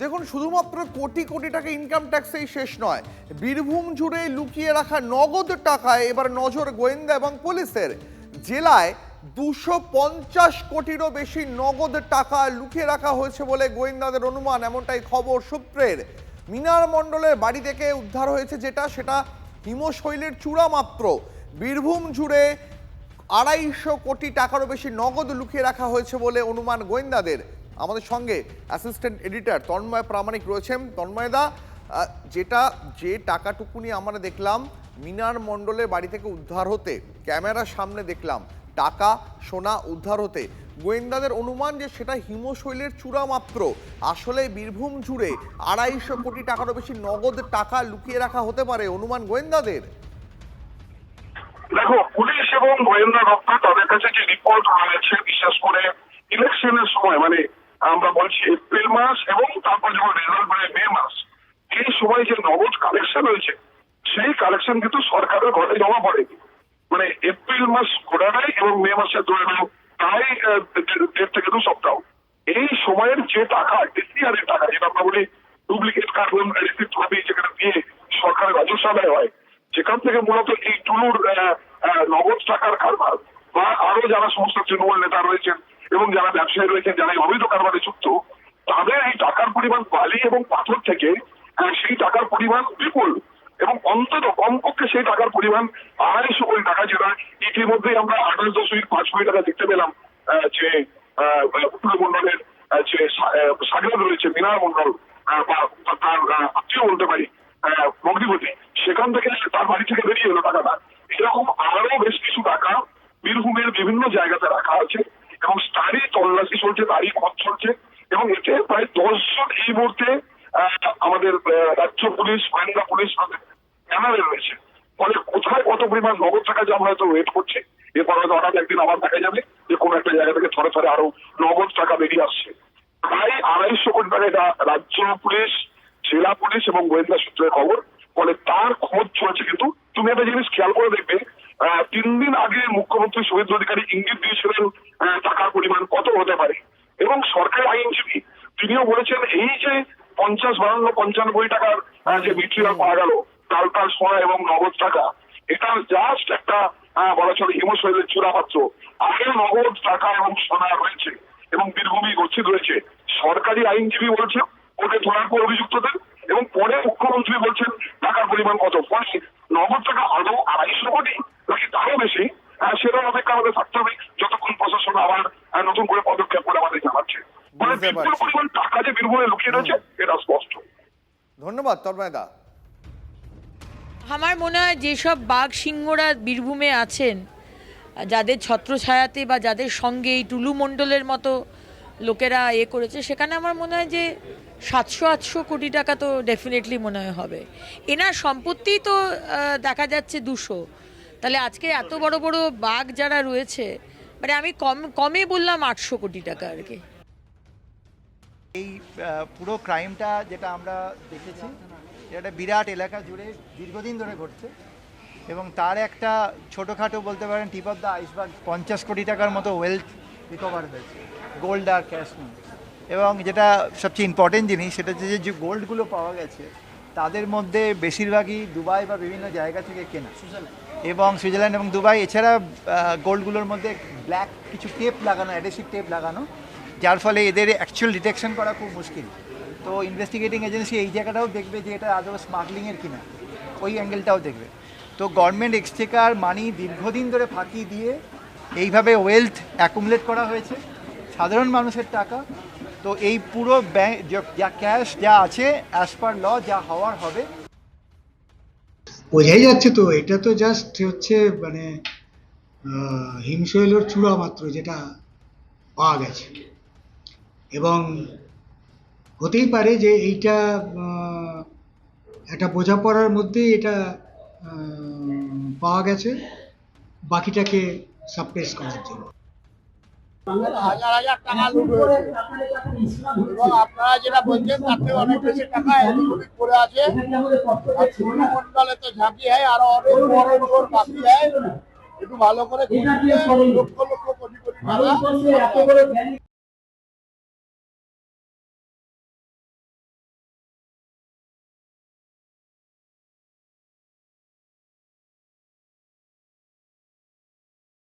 দেখুন, শুধুমাত্র কোটি কোটি টাকা ইনকাম ট্যাক্সেই শেষ নয়, বীরভূম জুড়ে লুকিয়ে রাখা নগদ টাকায় এবার নজর গোয়েন্দা এবং পুলিশের। জেলায় 250 কোটিরও বেশি নগদ টাকা লুকিয়ে রাখা হয়েছে বলে গোয়েন্দাদের অনুমান, এমনটাই খবর সূত্রের। মিনার মণ্ডলের বাড়ি থেকে উদ্ধার হয়েছে সেটা হিমশৈলের চূড়া মাত্র। বীরভূম জুড়ে 250 কোটি টাকারও বেশি নগদ লুকিয়ে রাখা হয়েছে বলে অনুমান গোয়েন্দাদের। আমাদের সঙ্গে অ্যাসিস্ট্যান্ট এডিটর তন্ময় প্রামাণিক রয়েছেন। তন্ময়দা, যে টাকাটুকুনি আমরা দেখলাম মিনার মণ্ডলের বাড়ি থেকে উদ্ধার হতে, ক্যামেরার সামনে দেখলাম টাকা সোনা উদ্ধার হতে, গোয়েন্দাদের অনুমান যে সেটা হিমশৈলের চূড়া মাত্র। আসলে বীরভূম জুড়ে 250 কোটি টাকারও বেশি নগদ টাকা লুকিয়ে রাখা হতে পারে অনুমান গোয়েন্দাদের। দেখো, পুলিশ এবং গোয়েন্দা দপ্তর তাদের কাছে যে রিপোর্ট রয়েছে, বিশেষ করে ইলেকশনের সময়, মানে আমরা বলছি এপ্রিল মাস এবং তারপর যখন রেজাল্ট মানে মে মাস, এই সময় যে নগদ কালেকশন হয়েছে সেই কালেকশন কিন্তু সরকারের ঘরে জমা পড়েনি। মানে এপ্রিল মাস গোড়াটাই এবং মে মাসে ধরে নাও তাই 1.5 থেকে 2 সপ্তাহ, এই সময়ের যে টাকা, ডিসিআরের টাকা, যেটা আমরা বলি ডুপ্লিকেট কার্বন রিসিপ্ট ভাবি, যেখানে দিয়ে সরকারের রাজস্ব আদায় হয়, যেখান থেকে মূলত এই টুলুর নগদ টাকার কারবার বা আরো যারা সমস্ত তৃণমূল নেতা রয়েছেন এবং যারা ব্যবসায়ী রয়েছেন, যারা এই অবৈধ কারবারে যুক্ত, তাদের এই টাকার পরিমাণ বালি এবং পাথর থেকে সেই টাকার পরিমাণ বিপুল, এবং অন্তত কমপক্ষে সেই টাকার পরিমাণ 250 কোটি টাকা, যেটা ইতিমধ্যেই আমরা 28.5 কোটি টাকা দেখতে পেলাম যে মন্ডলের যে সাগর রয়েছে মিনার মন্ডল বা তার আত্মীয় বলতে পারি মগ্নিপতি, সেখান থেকে তার বাড়ি থেকে বেরিয়ে এলো টাকাটা। এরকম আরো বেশ কিছু টাকা বীরভূমের বিভিন্ন জায়গাতে রাখা আছে এবং তারই তল্লাশি চলছে, তারই খোঁজ চলছে, এবং এতে প্রায় 10 জন এই মুহূর্তে আমাদের রাজ্য পুলিশ, গোয়েন্দা পুলিশ ক্যামেরায় রয়েছে। ফলে কোথায় কত পরিমাণ নগদ টাকা যে আমরা হয়তো ওয়েট করছে, এরপর হয়তো হঠাৎ একদিন আবার দেখা যাবে যে কোনো একটা জায়গা থেকে থরে থরে আরো নগদ টাকা বেরিয়ে আসছে। প্রায় 250 কোটি টাকা, এটা রাজ্য পুলিশ, জেলা পুলিশ এবং গোয়েন্দা সূত্রের খবর। ফলে তার খোঁজ চলছে। কিন্তু তুমি একটা জিনিস খেয়াল করে দেখবে, 3 দিন আগে মুখ্যমন্ত্রী শুভেন্দু অধিকারী ইঙ্গিত দিয়েছিলেন টাকার পরিমাণ কত হতে পারে, এবং সরকারি আইনজীবী তিনিও বলেছেন এই যে 50, 52, 55 কোটি টাকার যে মেটেরিয়াল পাওয়া গেল, তাল সোনা এবং নগদ টাকা, এটা জাস্ট একটা বলা চলে হিমশৈলের চূড়া মাত্র। আগে নগদ টাকা এবং সোনা রয়েছে এবং বীরভূমি গচ্ছিত রয়েছে। সরকারি আইনজীবী বলছে ওকে ধরার পর অভিযুক্তদের, এবং পরে মুখ্যমন্ত্রী বলছেন টাকার পরিমাণ কত। ফলে নগদ টাকা আদৌ 250 কোটি নাকি তারও বেশি, সেটা অপেক্ষা আমাদের থাকতে হবে যতক্ষণ প্রশাসন আবার নতুন করে পদক্ষেপ করে আমাদের জানাচ্ছে। মানে বিপুল পরিমাণ টাকা যে বীরভূমে লুকিয়ে রয়েছে এটা স্পষ্ট। ধন্যবাদ তন্ময়দা। আমার মনে হয় যেসব বাঘ সিংহরা বীরভূমে আছেন, যাদের ছত্রছায়াতে বা যাদের সঙ্গে এই টুলু মণ্ডলের মতো লোকেরা করেছে, সেখানে আমার মনে হয় যে 700-800 কোটি টাকা তো ডেফিনেটলি মনে হয় হবে। এনার সম্পত্তি তো দেখা যাচ্ছে 200, তাহলে আজকে এত বড় বড় বাঘ যারা রয়েছে, মানে আমি কমে বললাম 800 কোটি টাকা আর কি। এই পুরো ক্রাইমটা যেটা আমরা দেখেছি, এটা বিরাট এলাকা জুড়ে দীর্ঘদিন ধরে ঘটছে, এবং তার একটা ছোটোখাটো বলতে পারেন টিপ অফ দ্য আইসবার্গ, 50 কোটি টাকার মতো ওয়েলথ রিকভার হয়েছে, গোল্ড আর ক্যাশ নিয়ে। এবং যেটা সবচেয়ে ইম্পর্টেন্ট জিনিস, সেটা হচ্ছে যে গোল্ডগুলো পাওয়া গেছে তাদের মধ্যে বেশিরভাগই দুবাই বা বিভিন্ন জায়গা থেকে কেনা, এবং সুইজারল্যান্ড এবং দুবাই। এছাড়া গোল্ডগুলোর মধ্যে ব্ল্যাক কিছু টেপ লাগানো, অ্যাডেসিভ টেপ লাগানো, যার ফলে এদের অ্যাকচুয়াল ডিটেকশন করা খুব মুশকিল। তো ইনভেস্টিগেটিং এজেন্সি এই জায়গাটাও দেখবে যে এটা আদৌ স্মাগলিংয়ের কিনা, ওই অ্যাঙ্গেলটাও দেখবে। তো গভর্নমেন্ট এক্সচেকার মানি দীর্ঘদিন ধরে ফাঁকি দিয়ে এইভাবে ওয়েলথ অ্যাকুমুলেট করা হয়েছে, সাধারণ মানুষের টাকা। তো এই পুরো ব্যাংক যা ক্যাশ যা আছে অ্যাজ পার ল যা হওয়ার হবে। বোঝাই যাচ্ছে তো, এটা তো জাস্ট হচ্ছে মানে হিমশৈলের চূড়া মাত্র যেটা পাওয়া গেছে, এবং হতেই পারে যে এইটা একটা বোঝাপড়ার মধ্যে এটা পাওয়া গেছে, বাকিটাকে সাপ্রেস করার জন্য। হাজার হাজার টাকা লুট হয়েছে, এবং আপনারা যেটা বলছেন তাতে অনেক বেশি টাকা এদিক করে আছে। আর মন্ডলে তো ঝাঁকি হয়, আরো অনেক বড় চোর বাকি হয়। একটু ভালো করে লক্ষ লক্ষ কোটি কোটি টাকা